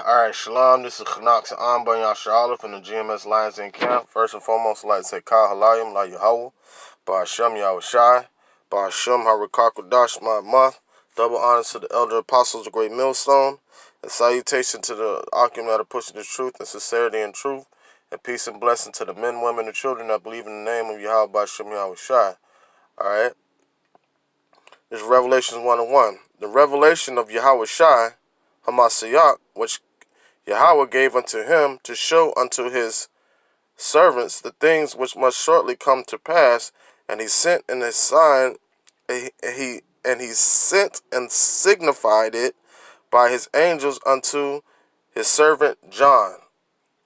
Alright, Shalom, this is Knox and Anban Yasharala from the GMS Lions In Camp. First and foremost, I'd like to say Kal Halayim, La Yahweh, Ba'ashem Yahushai, Ba'ashem Harikakudash Ma'amath. Double honors to the elder apostles of Great Millstone, and salutation to the Akim that are pushing the truth and sincerity and truth, and peace and blessing to the men, women, and children that believe in the name of Yahweh Ba'ashem Yahushai. Alright, this is Revelation 1:1. The revelation of Yahushai Hamashiach, which Yahweh gave unto him to show unto his servants the things which must shortly come to pass, and he sent in his sign, he sent and signified it by his angels unto his servant John.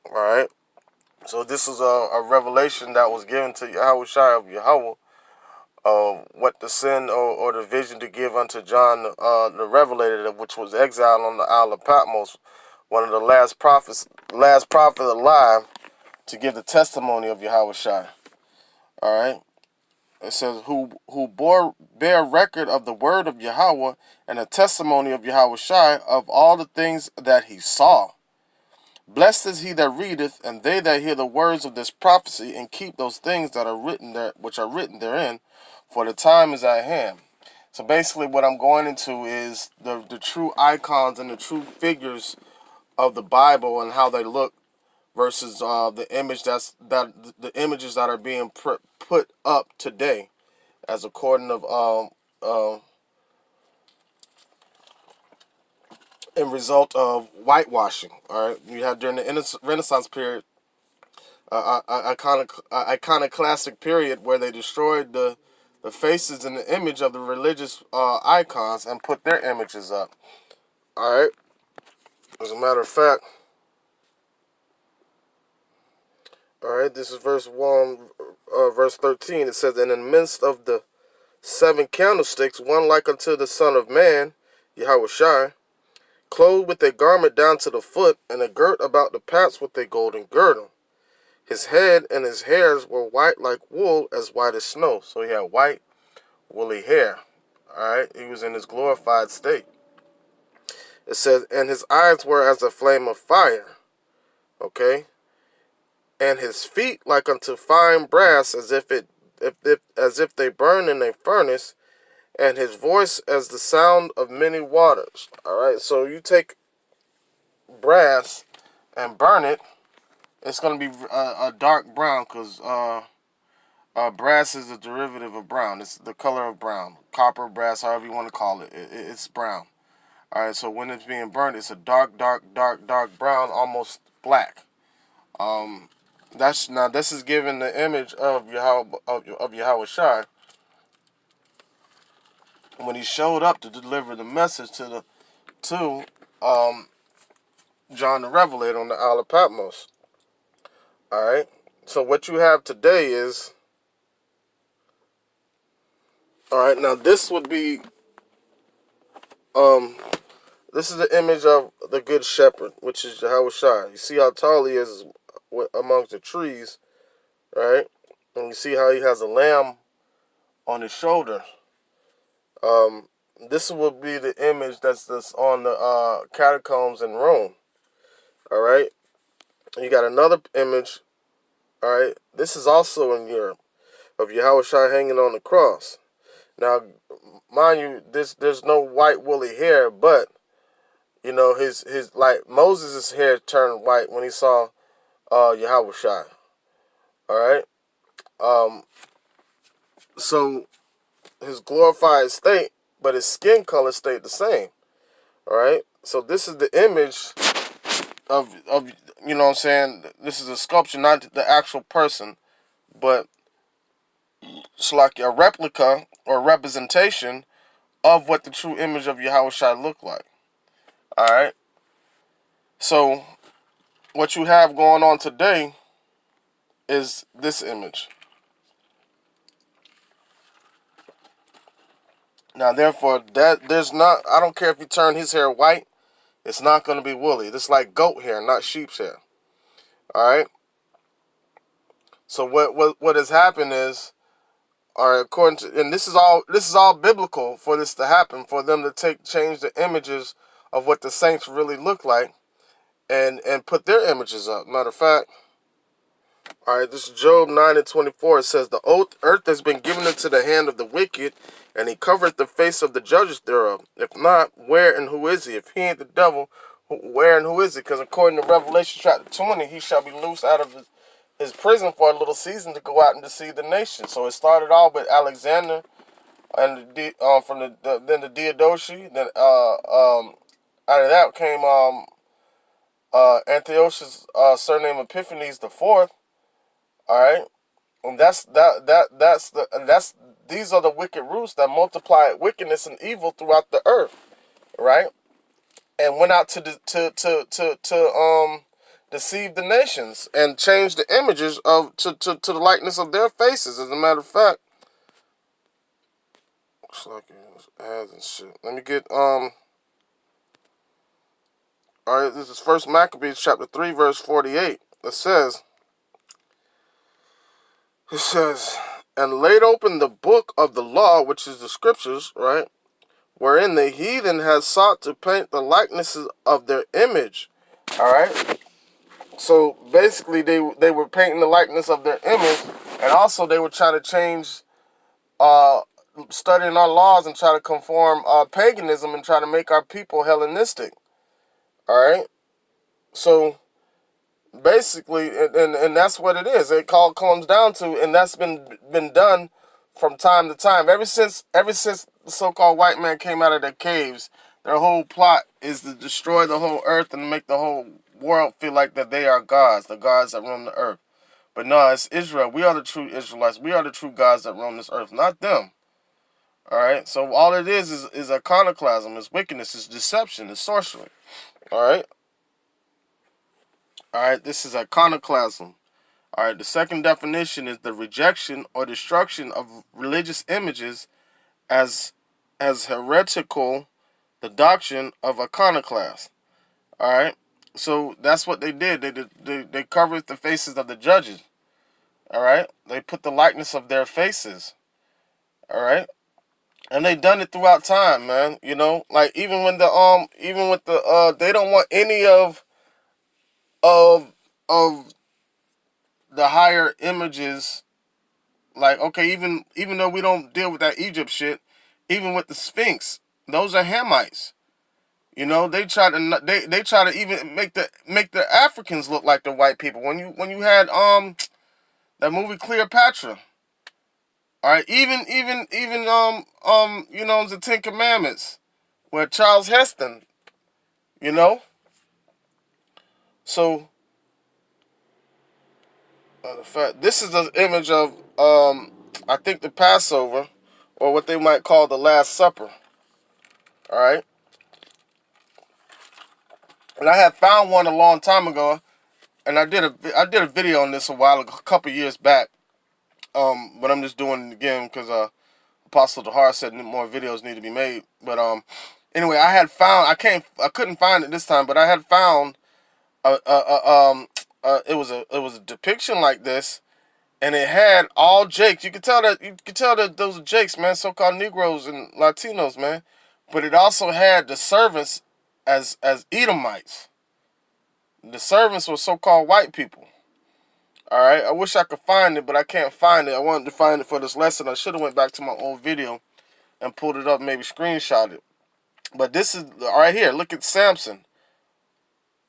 All right. So this is a revelation that was given to Yahushai of Yahweh, what to send or the vision to give unto John the Revelator, which was exiled on the Isle of Patmos, one of the last prophet alive, to give the testimony of Yahushai. All right. It says, who bear record of the word of Yahweh and the testimony of Yahushai of all the things that he saw. Blessed is he that readeth, and they that hear the words of this prophecy, and keep those things that are written there, which are written therein, for the time is at hand. So basically what I'm going into is the true icons and the true figures of the Bible and how they look versus the images that are being put up today, as according of in result of whitewashing. All right, you had during the Renaissance period, iconoclastic period where they destroyed the faces and the image of the religious icons and put their images up. All right, as a matter of fact. All right, this is verse 1, verse 13. It says, and in the midst of the 7 candlesticks, one like unto the Son of Man, Yahushai, clothed with a garment down to the foot, and a girt about the paps with a golden girdle. His head and his hairs were white like wool, as white as snow. So he had white, woolly hair. All right, he was in his glorified state. It says, and his eyes were as a flame of fire. Okay. And his feet like unto fine brass, as if they burn in a furnace, and his voice as the sound of many waters. All right, so you take brass and burn it, it's going to be a dark brown, because brass is a derivative of brown. It's the color of brown, copper, brass, however you want to call it. It's brown. All right, so when it's being burned, it's a dark brown, almost black. This is given the image of Yahushai when he showed up to deliver the message to John the Revelator on the Isle of Patmos. All right. So what you have today is, all right. Now this would be this is the image of the Good Shepherd, which is Yahushai. You see how tall he is amongst the trees, right? And you see how he has a lamb on his shoulder. This will be the image that's on the catacombs in Rome. All right. You got another image. All right. This is also in Europe of Yahushua hanging on the cross. Now, mind you, there's no white woolly hair, but you know his like Moses' hair turned white when he saw Yahushua. All right. So his glorified state, but his skin color stayed the same. All right. So this is the image of you know what I'm saying. This is a sculpture, not the actual person, but it's like a replica or representation of what the true image of Yahushua looked like. All right. So what you have going on today is this image. Now, therefore, that there's not. I don't care if you turn his hair white. It's not going to be woolly. This is like goat hair, not sheep's hair. All right. So what has happened is, all right, according to, and this is all biblical for this to happen, for them to change the images of what the saints really look like, and put their images up. Matter of fact, all right, this is Job 9:24. It says, the earth has been given into the hand of the wicked, and he covereth the face of the judges thereof. If not, where and who is he? If he ain't the devil, where and who is he? Because according to Revelation chapter 20, he shall be loosed out of his prison for a little season to go out and deceive the nation. So it started off with Alexander, and then the Diadochi. Then out of that came Antiochus, surname Epiphanes the fourth. All right, and these are the wicked roots that multiply wickedness and evil throughout the earth, right? And went out to deceive the nations and change the images of to the likeness of their faces. As a matter of fact, looks like it's ads and shit. Let me get All right, this is First Maccabees chapter 3 verse 48. It says, and laid open the book of the law, which is the scriptures, right? Wherein the heathen has sought to paint the likenesses of their image. All right. So basically, they were painting the likeness of their image, and also they were trying to change, studying our laws and try to conform paganism and try to make our people Hellenistic. All right. So basically, and that's what it is. It all comes down to, and that's been done from time to time. Ever since the so-called white man came out of their caves, their whole plot is to destroy the whole earth and make the whole world feel like that they are gods, the gods that roam the earth. But no, it's Israel. We are the true Israelites. We are the true gods that roam this earth, not them. All right. So all it is iconoclasm, is wickedness, is deception, is sorcery. All right. All right. This is iconoclasm. All right. The second definition is the rejection or destruction of religious images as heretical, the doctrine of iconoclast. All right. So that's what they did. They covered the faces of the judges. All right. They put the likeness of their faces. All right. And they done it throughout time, man. You know, like even with the they don't want any of of the higher images. Like, okay, even though we don't deal with that Egypt shit, even with the Sphinx, those are Hamites. You know, they try to even make the Africans look like the white people. When you had that movie Cleopatra, all right, even you know, the Ten Commandments with Charles Heston, you know. So the fact, this is the image of I think the Passover, or what they might call the Last Supper. All right, and I had found one a long time ago, and I did a video on this a while ago, a couple years back. But I'm just doing it again because Apostle Dahar said more videos need to be made. But anyway, I couldn't find it this time, but I had found it was a depiction like this, and it had all Jakes. You could tell that those are Jakes, man, so-called Negroes and Latinos, man. But it also had the servants as Edomites. The servants were so-called white people. All right, I wish I could find it, but I can't find it. I wanted to find it for this lesson. I should have went back to my old video and pulled it up, maybe screenshot it. But this is right here. Look at Samson,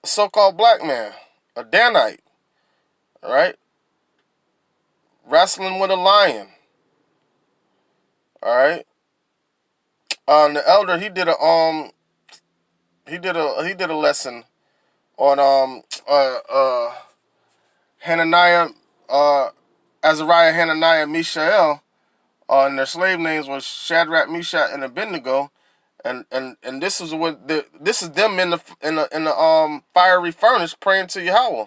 a so-called black man, a Danite. All right, wrestling with a lion. All right, and the elder he did a lesson on Hananiah, Azariah, Hananiah, Mishael. And their slave names was Shadrach, Meshach, and Abednego, and this is them in the fiery furnace praying to Yahweh.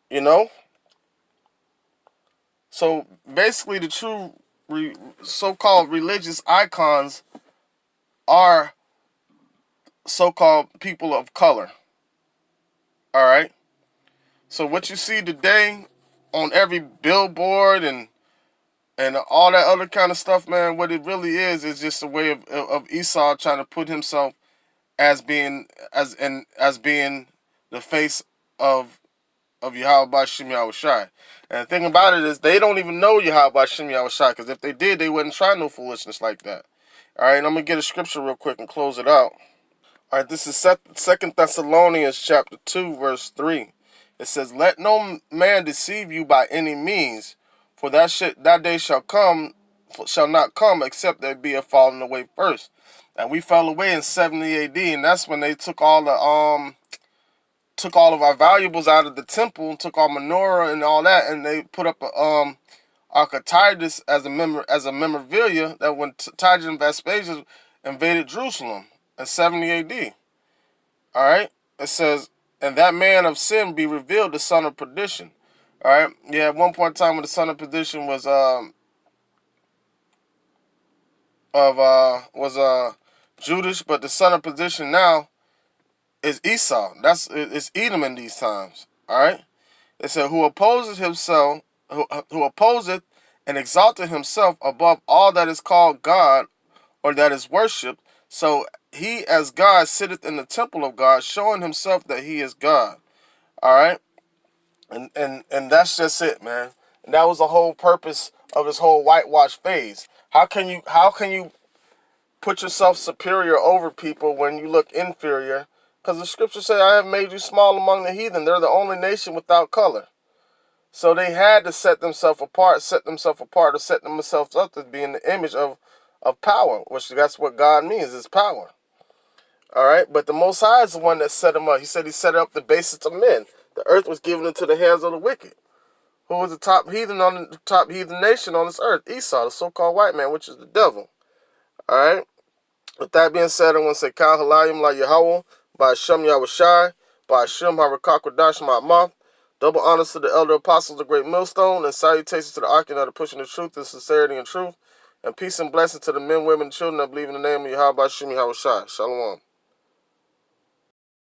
You know, so basically the true so-called religious icons are so-called people of color. All right. So what you see today on every billboard and all that other kind of stuff, man, what it really is just a way of Esau trying to put himself as being the face of Yahweh Bashim Yahushai. And the thing about it is they don't even know Yahweh Bashim Yahushai, because if they did, they wouldn't try no foolishness like that. All right, I'm going to get a scripture real quick and close it out. All right, this is 2 Thessalonians chapter 2, verse 3. It says, "Let no man deceive you by any means, for that day shall not come, except there be a falling away first." And we fell away in 70 AD, and that's when they took all of our valuables out of the temple, took our menorah and all that, and they put up a Archititus as a memorabilia that when Titus and Vespasian invaded Jerusalem in 70 AD. All right, it says, "And that man of sin be revealed, the son of perdition." All right, yeah. At one point in time, when the son of perdition was Judas, but the son of perdition now is Esau. It's Edom in these times. All right. It said, "Who opposes himself, who opposeth and exalteth himself above all that is called God or that is worshipped. So he as God sitteth in the temple of God, showing himself that he is God." All right, and that's just it, man. And that was the whole purpose of this whole whitewash phase. How can you put yourself superior over people when you look inferior? Because the scriptures say, "I have made you small among the heathen." They're the only nation without color. So they had to set themselves apart, or set themselves up to be in the image of power, which that's what God means, is power. All right, but the Most High is the one that set them up. He said he set up the basis of men. The earth was given into the hands of the wicked. Who was the top heathen nation on this earth? Esau, the so-called white man, which is the devil. All right. With that being said, I want to say, Kal Halayim La Yahweh, by Hashem Yahushai, by Hashem Harakakwadash Ma'amath. Double honors to the elder apostles, the great millstone, and salutations to the Archon that are pushing the truth and sincerity and truth. And peace and blessings to the men, women, and children that believe in the name of Yahweh Hashem Yahushai. Shalom.